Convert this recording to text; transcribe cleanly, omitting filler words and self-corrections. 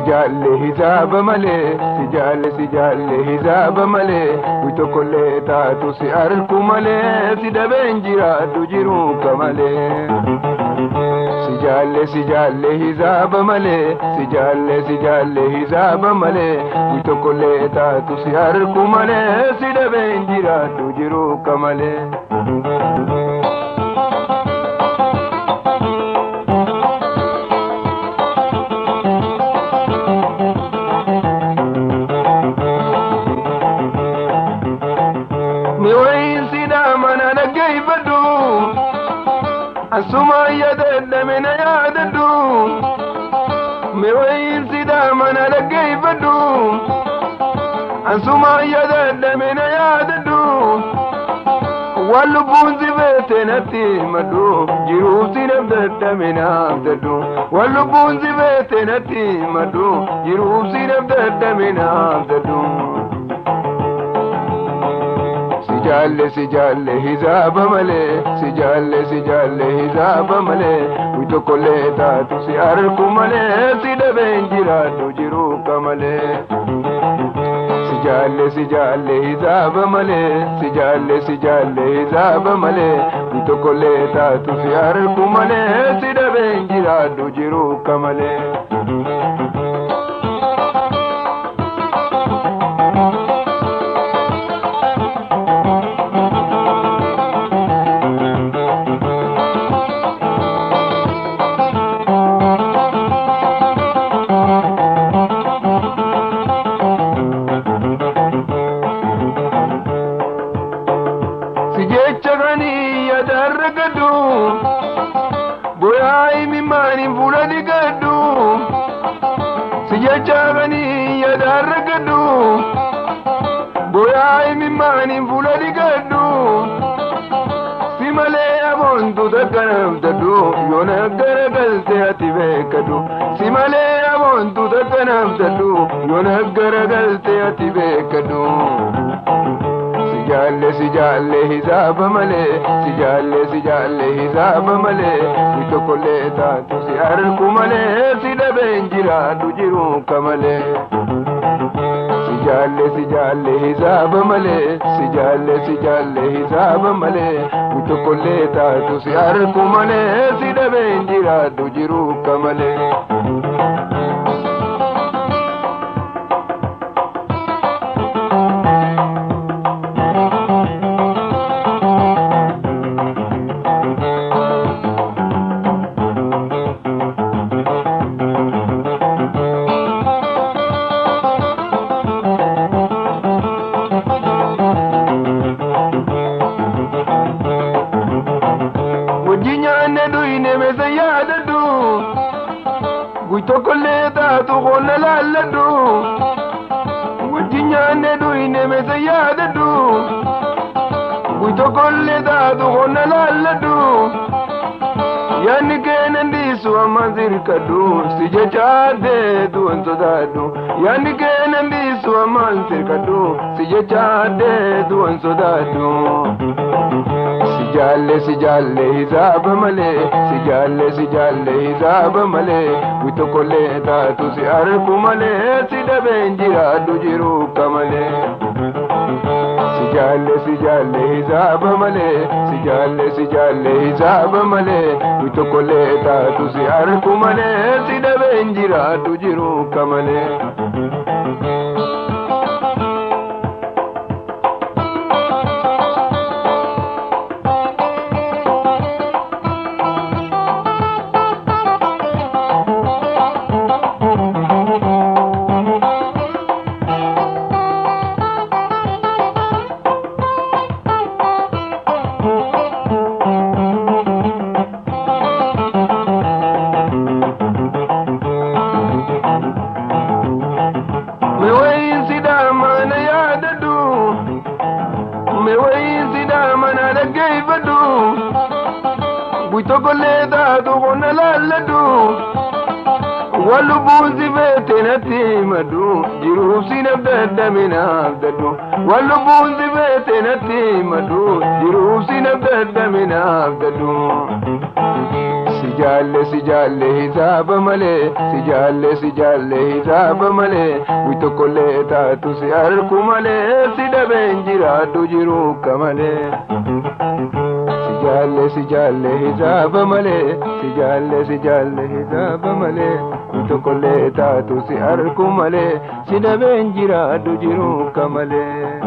Sijalle hizaba male, sijalle hizaba male, wito koleta tu si arku male, si dabenjira tu jiru kamale. Sijalle hizaba male, sijalle hizaba male, wito koleta tu si arku male, si dabenjira tu jiru kamale. Asuma yadda mina yaddu me wayin sida mana da gaifadu asuma yadda mina yaddu wallu bunzi bete nati madu jiru sinab da mina dadu wallu bunzi bete nati madu jiru sinab da mina dadu Sijalle hizaba male, sijalle hizaba male, wito koleta tu si arku male, si dabenjira tu jiru kamale. Sijalle hizaba male, sijalle hizaba male, wito koleta tu si arku male, si dabenjira tu jiru kamale. Chagani yadargadu boyai mimani fuladi gadu chagani yadargadu boyai mimani fuladi gadu simale abondu dakanam dadu yona garagalte atibekadu simale abondu dakanam dadu yona garagalte atibekadu Sijalle hizaba male, sijalle hizaba male, wito koleta tu si arku male, si dabenjira tu jiru kamale. Sijalle hizaba male, sijalle hizaba male, wito koleta tu si arku male, si dabenjira tu jiru kamale. Guito koleta tu gonna laladu Wajinyane du ine mese yadadu Guito koleta tu gonna laladu Yani kenendi suwa manzir kadu Sije chade du ansodadu Yani kenendi suwa manzir kadu Sije chade du ansodadu Sijalle hizaba male, sijalle hizaba male, wito koleta tu si arku male, si dabenjira tu jiru kamale. Sijalle hizaba male, sijalle hizaba male, wito koleta tu si arku male, si dabenjira tu jiru kamale. Guito koleta tu gonna laladu wallu bunzi bete nati madu jiru sinab da mina dadu wallu bunzi bete nati madu jiru sinab da mina dadu jaalle hisaaba malee si jaalle hisaaba malee wito kolee taatu si arku malee si dhabeen jiraadhu jiruuka malee si jaalle hisaaba malee si jaalle hisaaba malee wito kolee taatu si arku malee si dhabeen jiraadhu jiruuka malee